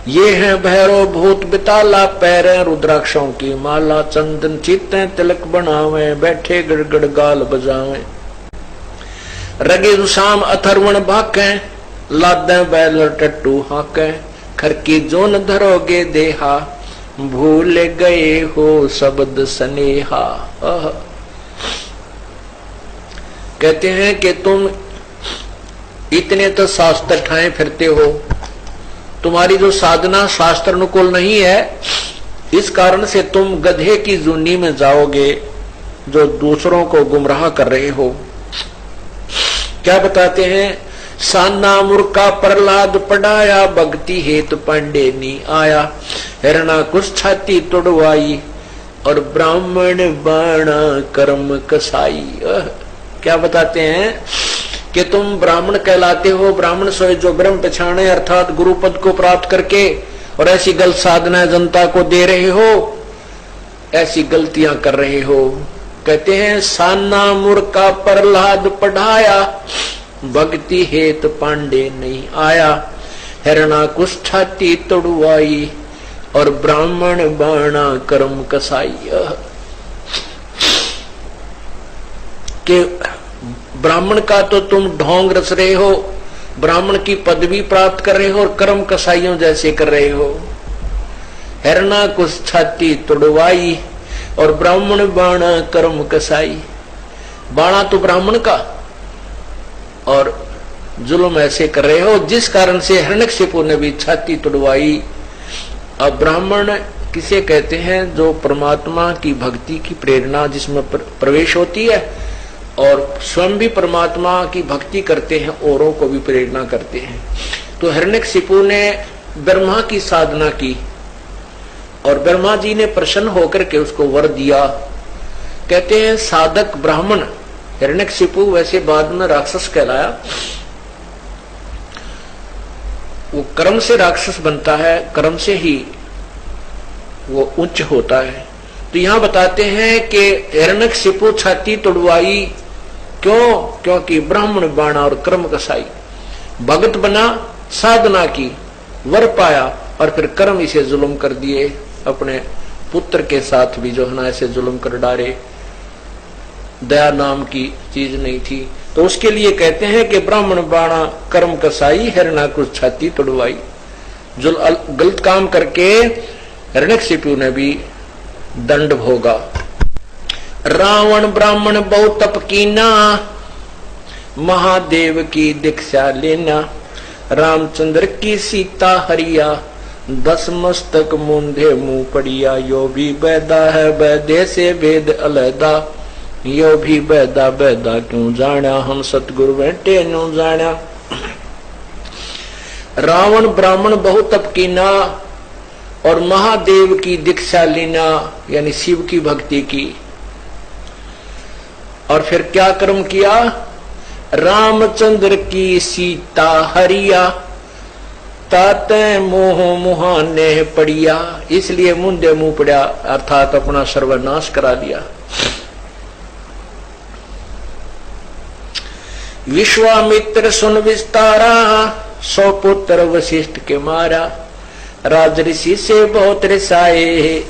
ये है भैरव भूत बिताला, पैरें रुद्राक्षों की माला, चंदन चित्ते तिलक बनावे, बैठे गड़गड़ गाल बजावे। रगे दुशाम अथर्वण भाके, लादे बैल टट्टू हाके, खर की जोन धरोगे देहा, भूल गए हो शब्द स्नेहा। कहते हैं कि तुम इतने तो शास्त्र ठाए फिरते हो, तुम्हारी जो साधना शास्त्र अनुकूल नहीं है, इस कारण से तुम गधे की जूनी में जाओगे जो दूसरों को गुमराह कर रहे हो। क्या बताते हैं, साना मूर्खा प्रहलाद पढ़ाया, भक्ति हेतु पांडे नी आया, हिरणा कुछ छाती तोड़वाई, और ब्राह्मण बाणा कर्म कसाई। क्या बताते हैं कि तुम ब्राह्मण कहलाते हो, ब्राह्मण सोए जो ब्रह्म पहचाने, अर्थात गुरु पद को प्राप्त करके, और ऐसी गलत साधना जनता को दे रहे हो, ऐसी गलतियां कर रहे हो। कहते हैं साना मूर्खा प्रहलाद पढ़ाया, भक्ति हेत पांडे नहीं आया, हिरणा कुछ छाती तोड़वाई, और ब्राह्मण बाणा कर्म कसाई। कि ब्राह्मण का तो तुम ढोंग रच रहे हो, ब्राह्मण की पदवी प्राप्त कर रहे हो, और कर्म कसाइयों जैसे कर रहे हो। हिरणा कुछ छाती तोड़वाई, और ब्राह्मण बाणा कर्म कसाई। बाणा तो ब्राह्मण का, और जुल्म ऐसे कर रहे हो जिस कारण से हिरण्यकशिपु ने भी छाती तोड़वाई। अब ब्राह्मण किसे कहते हैं, जो परमात्मा की भक्ति की प्रेरणा जिसमें प्रवेश होती है, और स्वयं भी परमात्मा की भक्ति करते हैं, औरों को भी प्रेरणा करते हैं। तो हिरण्यकशिपु ने ब्रह्मा की साधना की, और ब्रह्मा जी ने प्रसन्न होकर के उसको वर दिया। कहते हैं साधक ब्राह्मण, हिरण्यकशिपु वैसे बाद में राक्षस कहलाया, वो कर्म से राक्षस बनता है, कर्म से ही वो उच्च होता है। तो यहां बताते हैं कि हिरण्यकशिपु छाती तोड़वाई, क्यों? क्योंकि ब्राह्मण बाणा और कर्म कसाई। भगत बना, साधना की, वर पाया, और फिर कर्म इसे जुल्म कर दिए। अपने पुत्र के साथ भी जो है ना ऐसे जुल्म कर डाले, दया नाम की चीज नहीं थी। तो उसके लिए कहते हैं कि ब्राह्मण बाणा कर्म कसाई, हिरणा कुछ छाती तोड़वाई। जो गलत काम करके हिरण्यकशिपु ने भी दंड भोगा। रावण ब्राह्मण बहुत तप कीना, महादेव की दीक्षा लेना, रामचंद्र की सीता हरिया, 10 मस्तक मूंधे मुंह पड़िया, यो भी बैदा है वैदे से वेद अलहदा, यो भी बैदा बैदा क्यों जाना, हम सतगुरु बैठे न्यू जाना। रावण ब्राह्मण बहुत तप कीना, और महादेव की दीक्षा लेना, यानी शिव की भक्ति की। और फिर क्या कर्म किया, रामचंद्र की सीता हरिया, ताते मोह मुहाने पड़िया, इसलिए मुंदे मुंह पड़ा, अर्थात अपना सर्वनाश करा दिया। विश्वामित्र सुन विस्तारा, 100 पुत्र वशिष्ठ के मारा, राज ऋषि से बहुत रिसाए,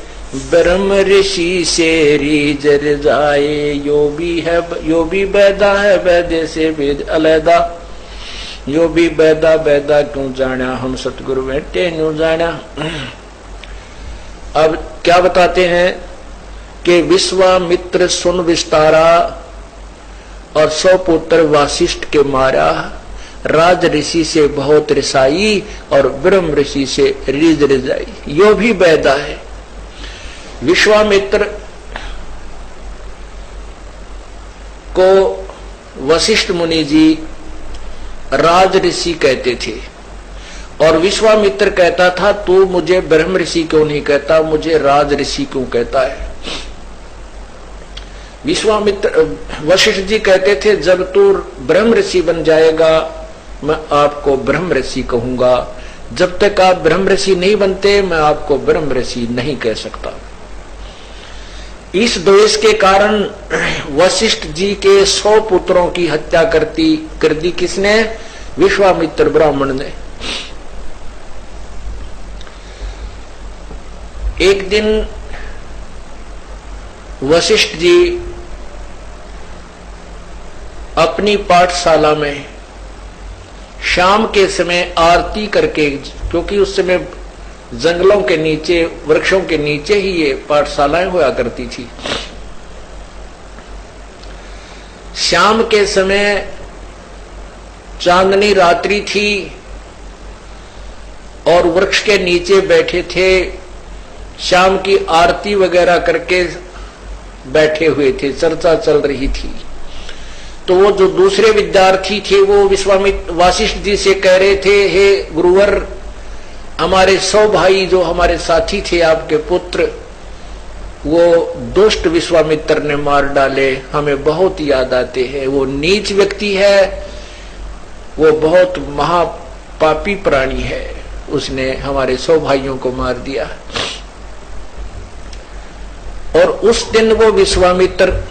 ब्रह्म ऋषि से रीजर जाए, यो भी बैदा है वैदे से वेद अलहदा, यो भी बैदा बैदा क्यों जाना, हम सतगुरु बैठे न्यू जाना। अब क्या बताते हैं कि विश्वामित्र सुन विस्तारा, और 100 पुत्र वशिष्ठ के मारा, राज ऋषि से बहुत रिसाई, और ब्रह्म ऋषि से रीज रिजाई, यो भी बैदा है। विश्वामित्र को वशिष्ठ मुनि जी राज ऋषि कहते थे, और विश्वामित्र कहता था तू मुझे ब्रह्म ऋषि क्यों नहीं कहता, मुझे राज ऋषि क्यों कहता है। विश्वामित्र वशिष्ठ जी कहते थे जब तू ब्रह्म ऋषि बन जाएगा मैं आपको ब्रह्म ऋषि कहूंगा, जब तक आप ब्रह्म ऋषि नहीं बनते मैं आपको ब्रह्म ऋषि नहीं कह सकता। इस द्वेष के कारण वशिष्ठ जी के 100 पुत्रों की हत्या कर दी किसने, विश्वामित्र ब्राह्मण ने। एक दिन वशिष्ठ जी अपनी पाठशाला में शाम के समय आरती करके, क्योंकि उस समय जंगलों के नीचे, वृक्षों के नीचे ही ये पाठशालाएं हुआ करती थी। शाम के समय चांदनी रात्रि थी और वृक्ष के नीचे बैठे थे, शाम की आरती वगैरह करके बैठे हुए थे, चर्चा चल रही थी। तो वो जो दूसरे विद्यार्थी थे वो विश्वामित्र वशिष्ठ जी से कह रहे थे, हे गुरुवर, हमारे 100 भाई जो हमारे साथी थे आपके पुत्र, वो दुष्ट विश्वामित्र ने मार डाले, हमें बहुत याद आते हैं। वो नीच व्यक्ति है, वो बहुत महापापी प्राणी है, उसने हमारे 100 भाइयों को मार दिया। और उस दिन वो विश्वामित्र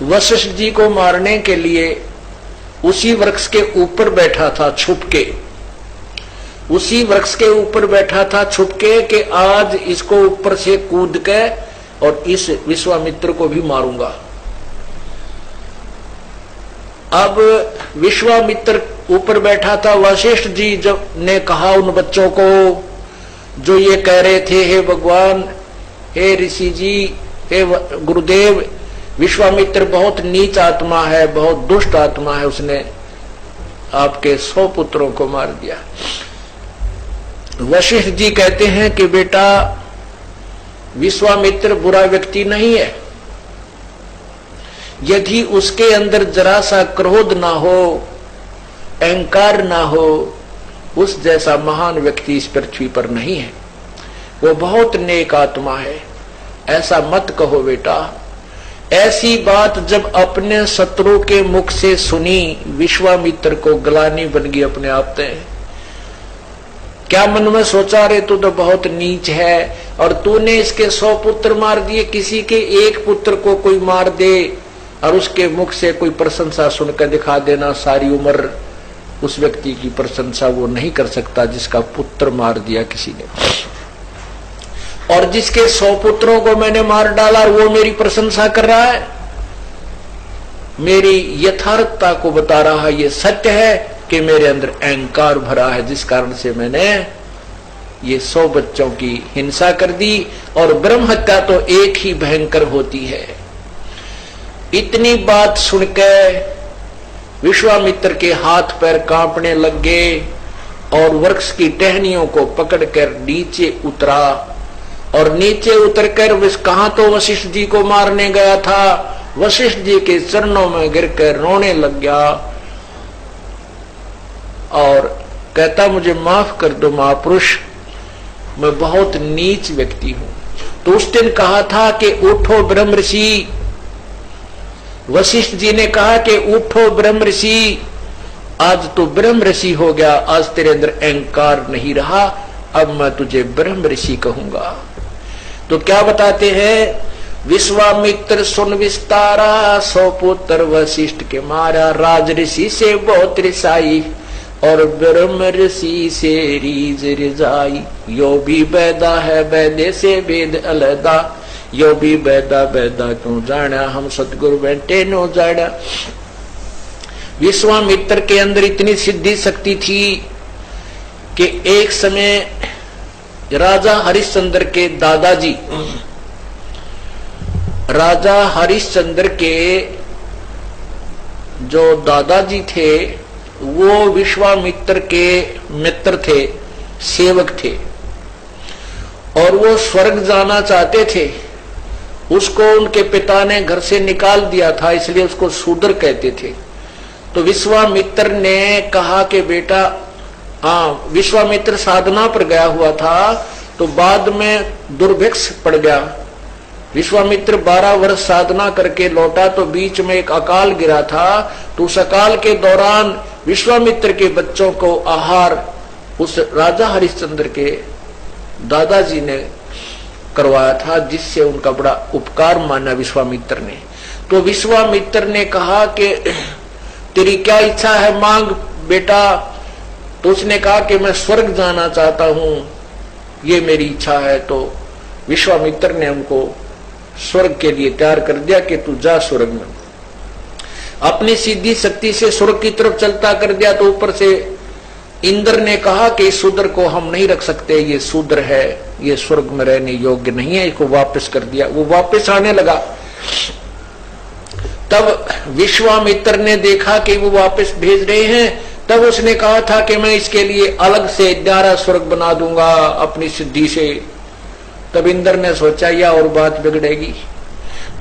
वशिष्ठ जी को मारने के लिए उसी वृक्ष के ऊपर बैठा था छुप के, उसी वृक्ष के ऊपर बैठा था छुप के कि आज इसको ऊपर से कूद के और इस विश्वामित्र को भी मारूंगा। अब विश्वामित्र ऊपर बैठा था, वशिष्ठ जी जब ने कहा उन बच्चों को जो ये कह रहे थे, हे भगवान, हे ऋषि जी, हे गुरुदेव, विश्वामित्र बहुत नीच आत्मा है, बहुत दुष्ट आत्मा है, उसने आपके 100 पुत्रों को मार दिया। वशिष्ठ जी कहते हैं कि बेटा, विश्वामित्र बुरा व्यक्ति नहीं है, यदि उसके अंदर जरा सा क्रोध ना हो, अहंकार ना हो, उस जैसा महान व्यक्ति इस पृथ्वी पर नहीं है। वो बहुत नेक आत्मा है, ऐसा मत कहो बेटा। ऐसी बात जब अपने शत्रु के मुख से सुनी, विश्वामित्र को ग्लानि बन गई अपने आप में। क्या मन में सोचा, रे तू तो बहुत नीच है और तूने इसके 100 पुत्र मार दिए, किसी के एक पुत्र को कोई मार दे और उसके मुख से कोई प्रशंसा सुनकर दिखा देना, सारी उम्र उस व्यक्ति की प्रशंसा वो नहीं कर सकता जिसका पुत्र मार दिया किसी ने। और जिसके 100 पुत्रों को मैंने मार डाला वो मेरी प्रशंसा कर रहा है, मेरी यथार्थता को बता रहा है। ये सत्य है कि मेरे अंदर अहंकार भरा है, जिस कारण से मैंने ये 100 बच्चों की हिंसा कर दी। और ब्रह्म हत्या तो एक ही भयंकर होती है। इतनी बात सुनकर विश्वामित्र के हाथ पैर कांपने लग गए और वृक्ष की टहनियों को पकड़कर नीचे उतरा। और नीचे उतरकर कहां तो वशिष्ठ जी को मारने गया था, वशिष्ठ जी के चरणों में गिरकर रोने लग गया और कहता, मुझे माफ कर दो महापुरुष, मैं बहुत नीच व्यक्ति हूं। तो उस दिन कहा था कि उठो ब्रह्म ऋषि, वशिष्ठ जी ने कहा कि उठो ब्रह्म ऋषि, आज तू ब्रह्म ऋषि हो गया, आज तेरे अंदर अहंकार नहीं रहा, अब मैं तुझे ब्रह्म ऋषि कहूंगा। तो क्या बताते हैं, विश्वामित्र सुन विस्तारा, 100 पुत्र वशिष्ठ के मारा, राज ऋषि से बहुत रिसाई और ब्रह्म ऋषि से रीज रिजाई। यो भी बैदा है बैदे से भेद अलदा, यो भी बैदा बैदा क्यों जाना, हम सतगुरु बैठे नो जाना। विश्वामित्र के अंदर इतनी सिद्धि शक्ति थी कि एक समय राजा हरिश्चंद्र के दादाजी, राजा हरिश्चंद्र के जो दादाजी थे वो विश्वामित्र के मित्र थे, सेवक थे और वो स्वर्ग जाना चाहते थे। उसको उनके पिता ने घर से निकाल दिया था, इसलिए उसको शूद्र कहते थे। तो विश्वामित्र ने कहा कि बेटा, हाँ, विश्वामित्र साधना पर गया हुआ था तो बाद में दुर्भिक्ष पड़ गया। विश्वामित्र 12 वर्ष साधना करके लौटा तो बीच में एक अकाल गिरा था। तो उस अकाल के दौरान विश्वामित्र के बच्चों को आहार उस राजा हरिश्चंद्र के दादाजी ने करवाया था, जिससे उनका बड़ा उपकार माना विश्वामित्र ने। तो विश्वामित्र ने कहा कि तेरी क्या इच्छा है, मांग बेटा। तो उसने कहा कि मैं स्वर्ग जाना चाहता हूं, ये मेरी इच्छा है। तो विश्वामित्र ने उनको स्वर्ग के लिए तैयार कर दिया कि तू जा स्वर्ग में। अपनी सीधी शक्ति से स्वर्ग की तरफ चलता कर दिया तो ऊपर से इंद्र ने कहा कि इस शूद्र को हम नहीं रख सकते, ये शूद्र है, ये स्वर्ग में रहने योग्य नहीं है, इसको वापस कर दिया। वो वापस आने लगा। तब विश्वामित्र ने देखा कि वो वापस भेज रहे हैं, तब उसने कहा था कि मैं इसके लिए अलग से 11 स्वर्ग बना दूंगा अपनी सिद्धि से। तब इंद्र ने सोचा यह और बात बिगड़ेगी।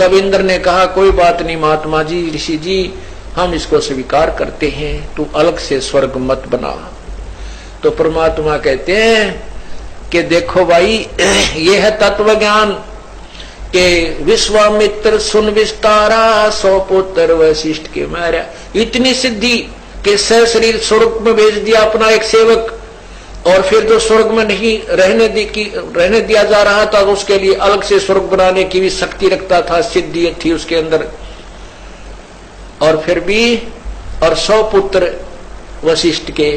तब इंद्र ने कहा कोई बात नहीं महात्मा जी, ऋषि जी, हम इसको स्वीकार करते हैं, तू अलग से स्वर्ग मत बना। तो परमात्मा कहते हैं कि देखो भाई, ये है तत्व ज्ञान के विश्वामित्र सुन विस्तारा, 100 पुत्र वशिष्ठ के मारा। इतनी सिद्धि कि शरीर स्वर्ग में भेज दिया अपना एक सेवक, और फिर जो स्वर्ग में नहीं रहने दिया जा रहा था तो उसके लिए अलग से स्वर्ग बनाने की भी शक्ति रखता था, सिद्धि थी उसके अंदर। और फिर भी 100 पुत्र वशिष्ठ के,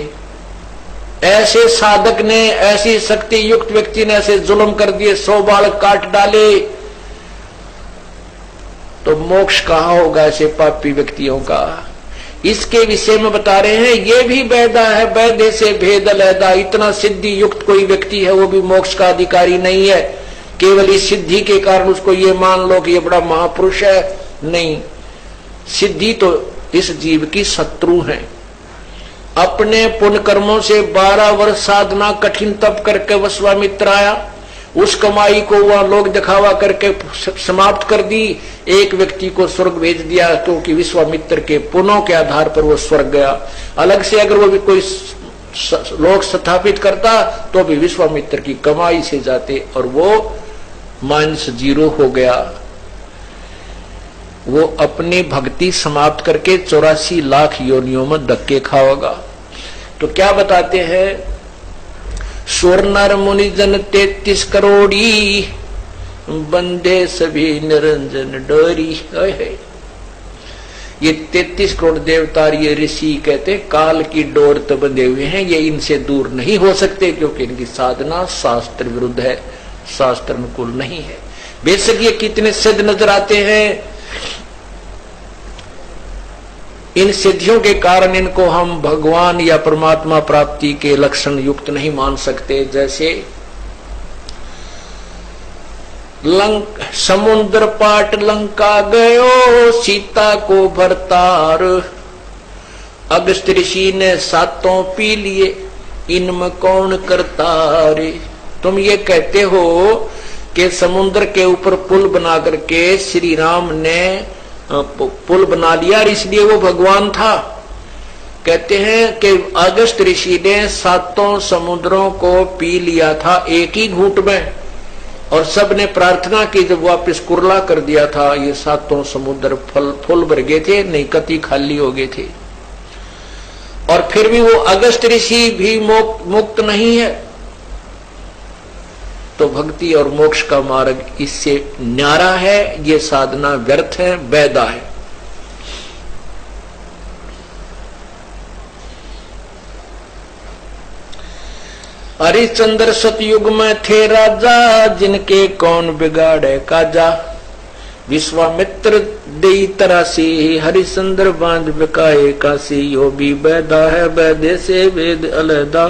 ऐसे साधक ने, ऐसी शक्ति युक्त व्यक्ति ने ऐसे जुल्म कर दिए, 100 बालक काट डाले, तो मोक्ष कहां होगा ऐसे पापी व्यक्तियों का। इसके विषय में बता रहे हैं, ये भी वैदा है, वैदे से भेद अलैदा। इतना सिद्धि युक्त कोई व्यक्ति है वो भी मोक्ष का अधिकारी नहीं है। केवल इस सिद्धि के कारण उसको ये मान लो कि ये बड़ा महापुरुष है, नहीं। सिद्धि तो इस जीव की शत्रु है। अपने पुण्य कर्मों से 12 वर्ष साधना कठिन तप करके विश्वामित्र आया, उस कमाई को वह लोग दिखावा करके समाप्त कर दी। एक व्यक्ति को स्वर्ग भेज दिया क्योंकि विश्वामित्र के पुण्यों के आधार पर वो स्वर्ग गया। अलग से अगर वो भी कोई लोग स्थापित करता तो भी विश्वामित्र की कमाई से जाते, और वो -0 हो गया। वो अपनी भक्ति समाप्त करके 84 लाख योनियों में धक्के खाओगा। तो क्या बताते हैं, सुर नर मुनि जन 33 करोड़ी, बंदे सभी निरंजन डोरी। ये 33 करोड़ देवता, ये ऋषि कहते काल की डोर तो बंधे हुए हैं, ये इनसे दूर नहीं हो सकते क्योंकि इनकी साधना शास्त्र विरुद्ध है, शास्त्र अनुकूल नहीं है। बेशक ये कितने सिद्ध नजर आते हैं, इन सिद्धियों के कारण इनको हम भगवान या परमात्मा प्राप्ति के लक्षण युक्त नहीं मान सकते। जैसे समुद्र पाट लंका गयो, सीता को भरतार, अगस्त ऋषि ने 7 पी लिए, इनमें कौन करतार। तुम ये कहते हो कि समुद्र के ऊपर पुल बना करके श्री राम ने पुल बना लिया और इसलिए वो भगवान था। कहते हैं कि अगस्त ऋषि ने 7 समुद्रों को पी लिया था एक ही घूंट में, और सब ने प्रार्थना की, जब वापस कुरला कर दिया था, ये 7 समुद्र फुल भर गए थे, नहीं कति खाली हो गए थे। और फिर भी वो अगस्त ऋषि भी मुक्त नहीं है। तो भक्ति और मोक्ष का मार्ग इससे न्यारा है, ये साधना व्यर्थ है, वैदा है। हरिश्चंद्र सतयुग में थे राजा, जिनके कौन बिगाड़े काजा। विश्वामित्र दे तरासी, हरिश्चंद्र बांध बिकाए काशी। यो भी वैदा है, वैदे से वेद अलैदा।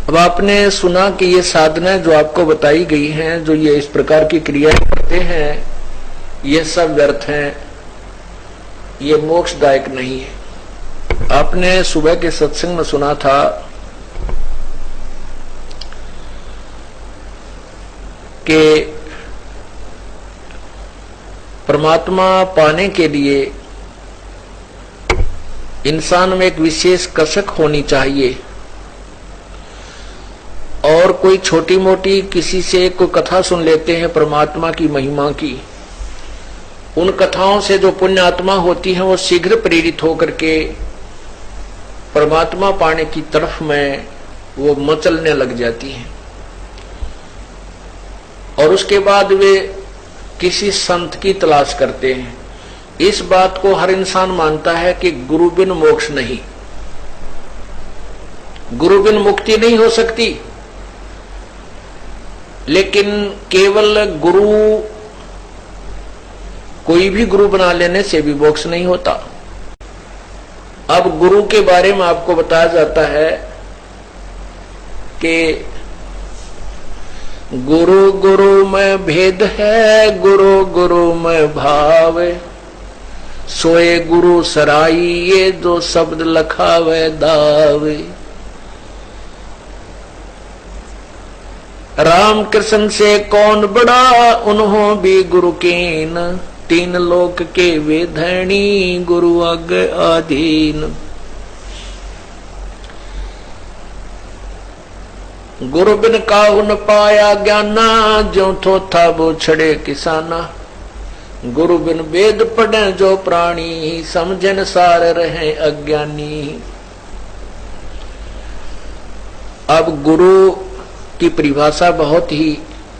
अब आपने सुना कि ये साधनाएं जो आपको बताई गई हैं, जो ये इस प्रकार की क्रियाएं करते हैं, ये सब व्यर्थ हैं, ये मोक्षदायक नहीं है। आपने सुबह के सत्संग में सुना था कि परमात्मा पाने के लिए इंसान में एक विशेष कसक होनी चाहिए, और कोई छोटी मोटी किसी से कोई कथा सुन लेते हैं परमात्मा की महिमा की, उन कथाओं से जो पुण्य आत्मा होती है वो शीघ्र प्रेरित होकर के परमात्मा पाने की तरफ में वो मचलने लग जाती हैं, और उसके बाद वे किसी संत की तलाश करते हैं। इस बात को हर इंसान मानता है कि गुरु बिन मोक्ष नहीं, गुरु बिन मुक्ति नहीं हो सकती। लेकिन केवल गुरु, कोई भी गुरु बना लेने से भी मोक्ष नहीं होता। अब गुरु के बारे में आपको बताया जाता है कि गुरु गुरु में भेद है, गुरु गुरु में भाव, सोए गुरु सराई, ये जो शब्द लखावे दावे। राम कृष्ण से कौन बड़ा, उन्हों भी गुरु कीन, तीन लोक के वे धनी, गुरु अग अधीन। गुरु बिन काहू न पाया ज्ञाना, जो थो था वो छड़े किसाना। गुरु बिन वेद पढ़े जो प्राणी, समझन सार रहे अज्ञानी। अब गुरु की परिभाषा बहुत ही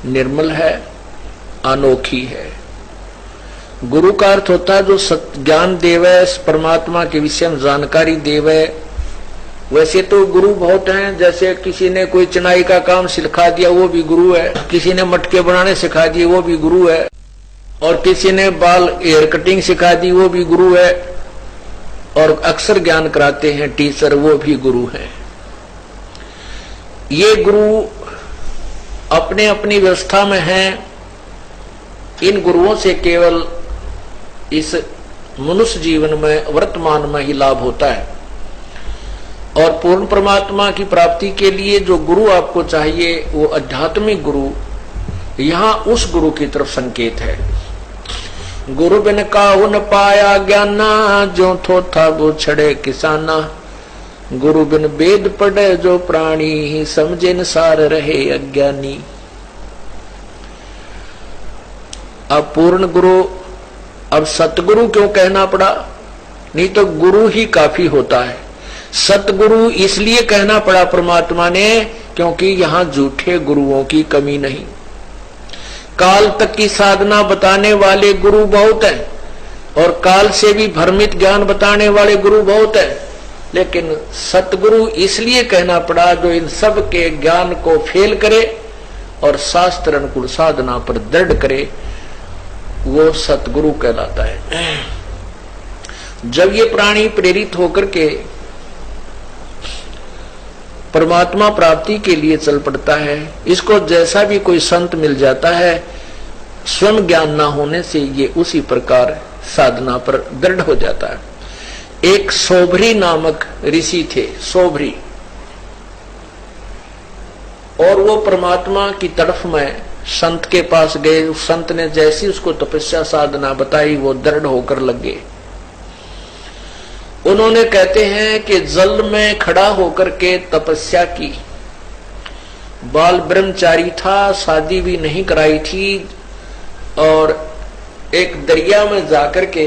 निर्मल है, अनोखी है। गुरु का अर्थ होता है जो सत्य ज्ञान देवे, परमात्मा के विषय में जानकारी देवे। वैसे तो गुरु बहुत हैं, जैसे किसी ने कोई चिनाई का काम सिखा दिया वो भी गुरु है, किसी ने मटके बनाने सिखा दिए वो भी गुरु है, और किसी ने बाल हेयर कटिंग सिखा दी वो भी गुरु है, और अक्सर ज्ञान कराते हैं टीचर वो भी गुरु हैं। ये गुरु अपने अपनी व्यवस्था में हैं। इन गुरुओं से केवल इस मनुष्य जीवन में वर्तमान में ही लाभ होता है, और पूर्ण परमात्मा की प्राप्ति के लिए जो गुरु आपको चाहिए वो आध्यात्मिक गुरु, यहाँ उस गुरु की तरफ संकेत है। गुरु बिन काहू न पाया ज्ञाना, जो थो था वो छड़े किसाना। गुरु बिन वेद पढ़े जो प्राणी, समझे न सार रहे अज्ञानी। अब पूर्ण गुरु, अब सतगुरु क्यों कहना पड़ा? नहीं तो गुरु ही काफी होता है। सतगुरु इसलिए कहना पड़ा परमात्मा ने क्योंकि यहाँ झूठे गुरुओं की कमी नहीं। काल तक की साधना बताने वाले गुरु बहुत हैं, और काल से भी भ्रमित ज्ञान बताने वाले गुरु बहुत हैं, लेकिन सतगुरु इसलिए कहना पड़ा जो इन सब के ज्ञान को फेल करे और शास्त्र अनुकूल साधना पर दृढ़ करे, वो सतगुरु कहलाता है। जब ये प्राणी प्रेरित होकर के परमात्मा प्राप्ति के लिए चल पड़ता है, इसको जैसा भी कोई संत मिल जाता है, स्वयं ज्ञान ना होने से ये उसी प्रकार साधना पर दृढ़ हो जाता है। एक सोभरी नामक ऋषि थे, सोभरी, और वो परमात्मा की तरफ में संत के पास गए। उस संत ने जैसी उसको तपस्या साधना बताई वो दृढ़ होकर लग गए। उन्होंने कहते हैं कि जल में खड़ा होकर के तपस्या की। बाल ब्रह्मचारी था, शादी भी नहीं कराई थी, और एक दरिया में जाकर के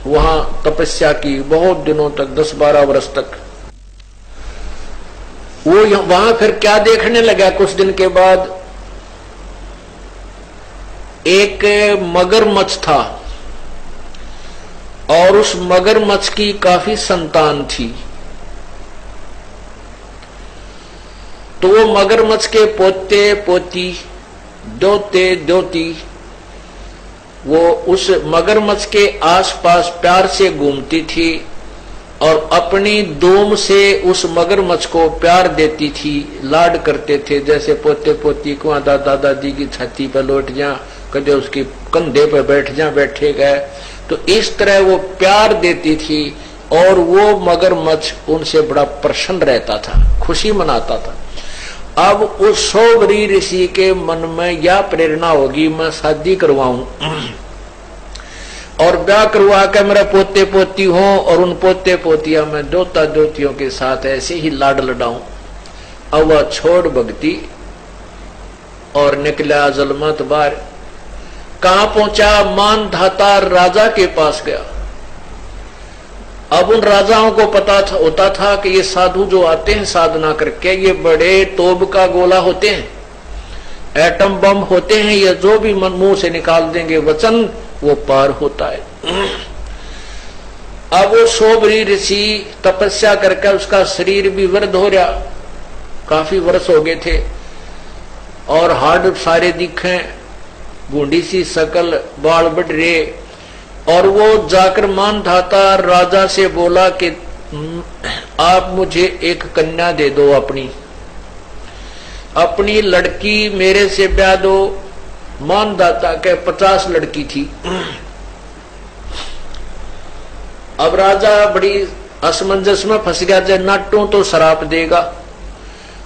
वहां तपस्या की बहुत दिनों तक, 10-12 वर्ष तक। वो वहां फिर क्या देखने लगा, कुछ दिन के बाद एक मगरमच्छ था, और उस मगरमच्छ की काफी संतान थी। तो वो मगरमच्छ के पोते पोती, दोते दोती, वो उस मगरमच्छ के आसपास प्यार से घूमती थी, और अपनी दोम से उस मगरमच्छ को प्यार देती थी, लाड करते थे। जैसे पोते पोती को दादा दादी की छाती पर लौट जा, कदे उसके कंधे पर बैठ जा, बैठे गए, तो इस तरह वो प्यार देती थी, और वो मगरमच्छ उनसे बड़ा प्रसन्न रहता था, खुशी मनाता था। अब उस सोभरी ऋषि के मन में यह प्रेरणा होगी, मैं शादी करवाऊं और ब्याह करवा के मेरा पोते पोती हो, और उन पोते पोतिया में दोता दोतियों के साथ ऐसे ही लाड लडाऊं। अब वह छोड़ भक्ति और निकला जलमत बार। कहां पहुंचा? मान धाता राजा के पास गया। अब उन राजाओं को पता होता था कि ये साधु जो आते हैं साधना करके, ये बड़े तोब का गोला होते हैं, एटम बम होते हैं, ये जो भी मुंह से निकाल देंगे वचन वो पार होता है। अब वो सोभरी ऋषि तपस्या करके उसका शरीर भी वृद्ध हो रहा, काफी वर्ष हो गए थे, और हाड़ सारे दिखे, बूढ़ी सी शकल, बाल बढ़ रहे। और वो जाकर मानधाता राजा से बोला कि आप मुझे एक कन्या दे दो, अपनी लड़की मेरे से ब्याह दो। मानधाता के 50 लड़की थी। अब राजा बड़ी असमंजस में फंस गया, जब नाटू तो शराप देगा,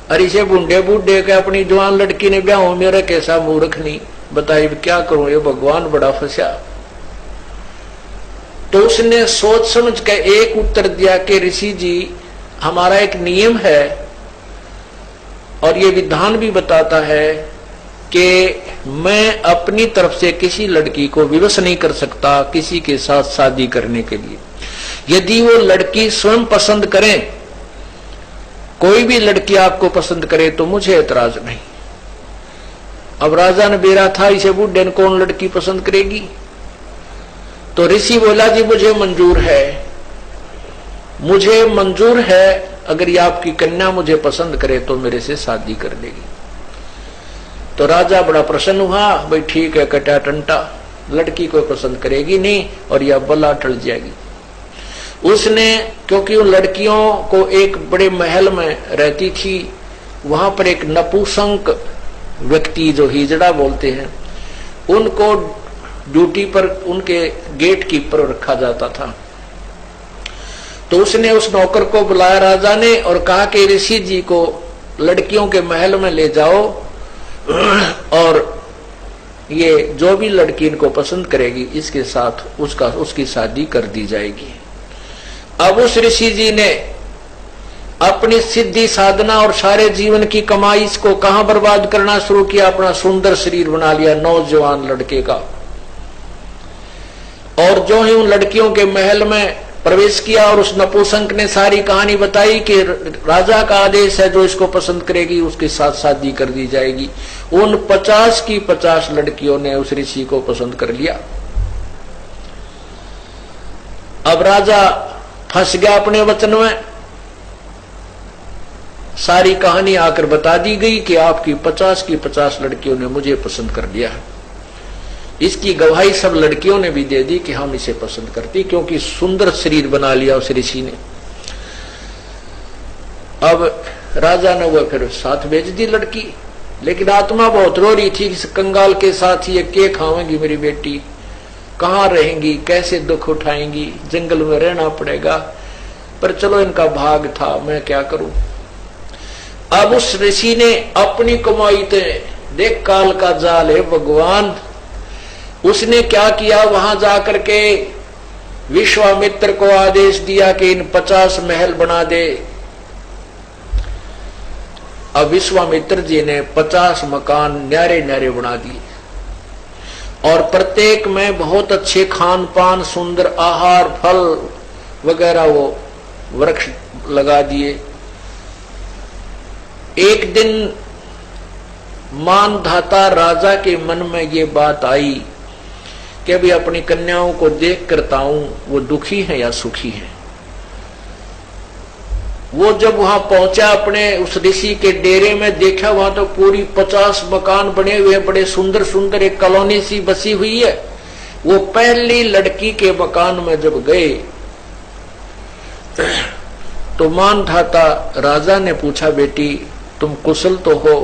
अरे इसे बूढ़े बूढ़े के अपनी जवान लड़की ने ब्याह हो, मेरा कैसा मूर्ख नहीं, बताइए क्या करूं, ये भगवान बड़ा फंसा। तो उसने सोच समझ के एक उत्तर दिया कि ऋषि जी, हमारा एक नियम है और ये विधान भी बताता है कि मैं अपनी तरफ से किसी लड़की को विवश नहीं कर सकता किसी के साथ शादी करने के लिए। यदि वो लड़की स्वयं पसंद करे, कोई भी लड़की आपको पसंद करे तो मुझे एतराज नहीं। अब राजा ने बेरा था, इसे बूढ़े ने कौन लड़की पसंद करेगी। तो ऋषि बोला जी मुझे मंजूर है, अगर ये आपकी कन्या मुझे पसंद करे तो मेरे से शादी कर लेगी। तो राजा बड़ा प्रसन्न हुआ, भाई ठीक है, कटा टंटा, लड़की को पसंद करेगी नहीं और यह बला टल जाएगी। उसने, क्योंकि उन लड़कियों को एक बड़े महल में रहती थी, वहां पर एक नपुंसक व्यक्ति जो हिजड़ा बोलते हैं, उनको ड्यूटी पर उनके गेट कीपर रखा जाता था। तो उसने उस नौकर को बुलाया राजा ने और कहा कि ऋषि जी को लड़कियों के महल में ले जाओ और ये जो भी लड़की इनको पसंद करेगी इसके साथ उसकी शादी कर दी जाएगी। अब उस ऋषि जी ने अपनी सिद्धि साधना और सारे जीवन की कमाई को कहां बर्बाद करना शुरू किया, अपना सुंदर शरीर बना लिया नौजवान लड़के का। और जो ही उन लड़कियों के महल में प्रवेश किया और उस नपुंसक ने सारी कहानी बताई कि राजा का आदेश है, जो इसको पसंद करेगी उसके साथ शादी कर दी जाएगी। उन 50 की 50 लड़कियों ने उस ऋषि को पसंद कर लिया। अब राजा फंस गया अपने वचन में, सारी कहानी आकर बता दी गई कि आपकी 50 की 50 लड़कियों ने मुझे पसंद कर लिया है। इसकी गवाही सब लड़कियों ने भी दे दी कि हम इसे पसंद करती, क्योंकि सुंदर शरीर बना लिया उस ऋषि ने। अब राजा ने वो फिर साथ भेज दी लड़की, लेकिन आत्मा बहुत रो रही थी, इस कंगाल के साथ ये के खावेंगी मेरी बेटी, कहाँ रहेंगी, कैसे दुख उठाएंगी, जंगल में रहना पड़ेगा। पर चलो इनका भाग था, मैं क्या करूं। अब उस ऋषि ने अपनी कमाई थे, देख काल का जाल है भगवान, उसने क्या किया, वहां जाकर के विश्वामित्र को आदेश दिया कि इन 50 महल बना दे। अब विश्वामित्र जी ने 50 मकान न्यारे न्यारे बना दिए और प्रत्येक में बहुत अच्छे खान पान, सुंदर आहार, फल वगैरह वो वृक्ष लगा दिए। एक दिन मानधाता राजा के मन में ये बात आई कि अभी अपनी कन्याओं को देख करता हूं वो दुखी है या सुखी है। वो जब वहां पहुंचा अपने उस ऋषि के डेरे में, देखा वहां तो पूरी 50 मकान बने हुए, बड़े सुंदर सुंदर, एक कॉलोनी सी बसी हुई है। वो पहली लड़की के मकान में जब गए तो मानधाता राजा ने पूछा, बेटी तुम कुशल तो हो?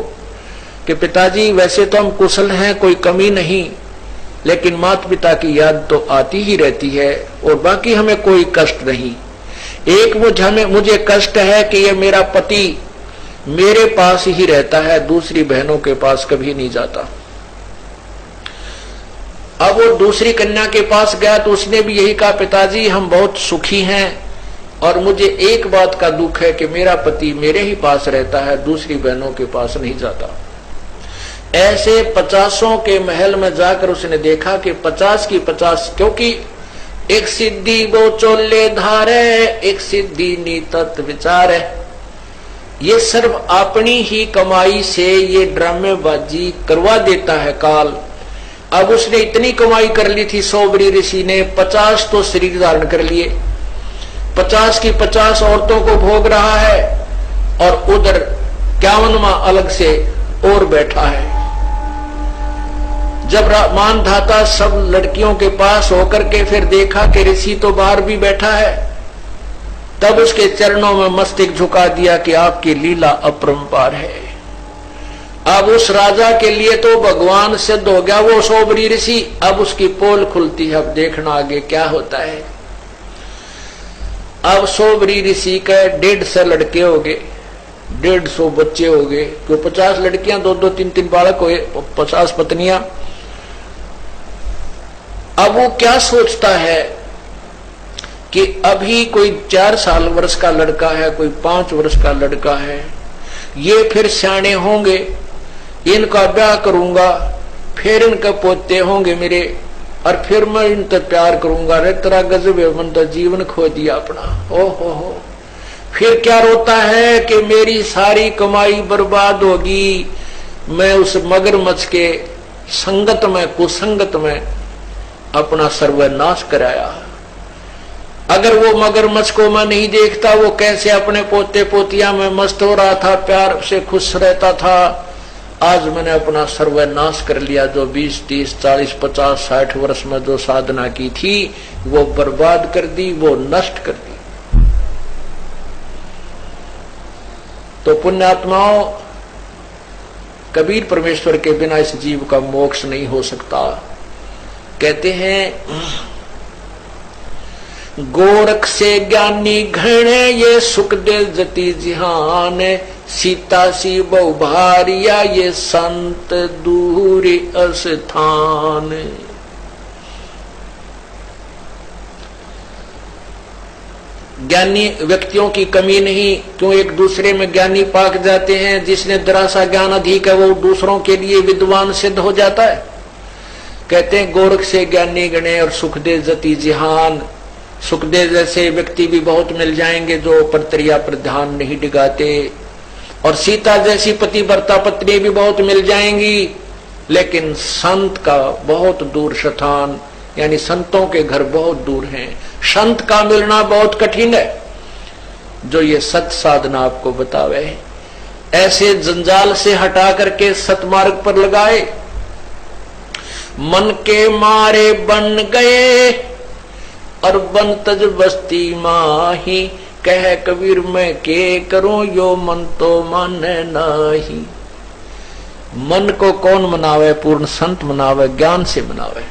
कि पिताजी वैसे तो हम कुशल हैं, कोई कमी नहीं, लेकिन माता पिता की याद तो आती ही रहती है और बाकी हमें कोई कष्ट नहीं। एक मुझे कष्ट है कि ये मेरा पति मेरे पास ही रहता है, दूसरी बहनों के पास कभी नहीं जाता। अब वो दूसरी कन्या के पास गया तो उसने भी यही कहा, पिताजी हम बहुत सुखी हैं और मुझे एक बात का दुख है कि मेरा पति मेरे ही पास रहता है, दूसरी बहनों के पास नहीं जाता। ऐसे 50 के महल में जाकर उसने देखा कि 50 की 50, क्योंकि एक सिद्धि वो चोले धारे, एक सिद्धि नीतत विचार है, ये सर्व अपनी ही कमाई से ये ड्रामेबाजी करवा देता है काल। अब उसने इतनी कमाई कर ली थी, सोबरी ऋषि ने 50 तो शरीर धारण कर लिए, 50 की 50 औरतों को भोग रहा है और उधर 51वां अलग से और बैठा है। जब मानधाता सब लड़कियों के पास होकर के फिर देखा कि ऋषि तो बाहर भी बैठा है, तब उसके चरणों में मस्तक झुका दिया कि आपकी लीला अपरंपार है। अब उस राजा के लिए तो भगवान सिद्ध हो गया वो सोबरी ऋषि। अब उसकी पोल खुलती है, अब देखना आगे क्या होता है। अब सोबरी ऋषि के 150 लड़के हो गए, 150 बच्चे हो गए, क्यों 50 लड़कियां, 2-2 3-3 बालक हुए, 50 पत्नियां। अब वो क्या सोचता है कि अभी कोई 4 साल वर्ष का लड़का है, कोई 5 वर्ष का लड़का है, ये फिर सियाने होंगे, इनका ब्याह करूंगा, फिर इनके पोते होंगे मेरे, और फिर मैं इनसे प्यार करूंगा। रे तेरा गजब है, मन तो जीवन खो दिया अपना। हो फिर क्या रोता है कि मेरी सारी कमाई बर्बाद होगी, मैं उस मगरमच्छ के संगत में, कुसंगत में अपना सर्वनाश कराया। अगर वो मगरमच्छ को मैं नहीं देखता, वो कैसे अपने पोते पोतिया में मस्त हो रहा था, प्यार से खुश रहता था, आज मैंने अपना सर्वनाश कर लिया। जो 20, 30, 40, 50, 60 वर्ष में जो साधना की थी वो बर्बाद कर दी, वो नष्ट कर दी। तो पुण्यात्माओं, कबीर परमेश्वर के बिना इस जीव का मोक्ष नहीं हो सकता। कहते हैं गोरख से ज्ञानी घण ये सुख दे जति जिहान, सीता सी बहु भारिया ये संत दूरी अस्थान। ज्ञानी व्यक्तियों की कमी नहीं, क्यों एक दूसरे में ज्ञानी पाक जाते हैं। जिसने दरासा ज्ञान अधिक है वो दूसरों के लिए विद्वान सिद्ध हो जाता है। कहते हैं गोरख से ज्ञानी गणे और सुखदेव जति जिहान। सुखदेव जैसे व्यक्ति भी बहुत मिल जाएंगे जो परतरिया पर ध्यान नहीं डिगाते, और सीता जैसी पतिव्रता पत्नी भी बहुत मिल जाएंगी, लेकिन संत का बहुत दूर स्थान, यानी संतों के घर बहुत दूर हैं। संत का मिलना बहुत कठिन है। जो ये सत साधना आपको बतावे, ऐसे जंजाल से हटा करके सतमार्ग पर लगाए। मन के मारे बन गए और बन तज बस्ती माही, कह कबीर मैं के करूं यो मन तो माने नहीं। मन को कौन मनावे? पूर्ण संत मनावे, ज्ञान से मनावे।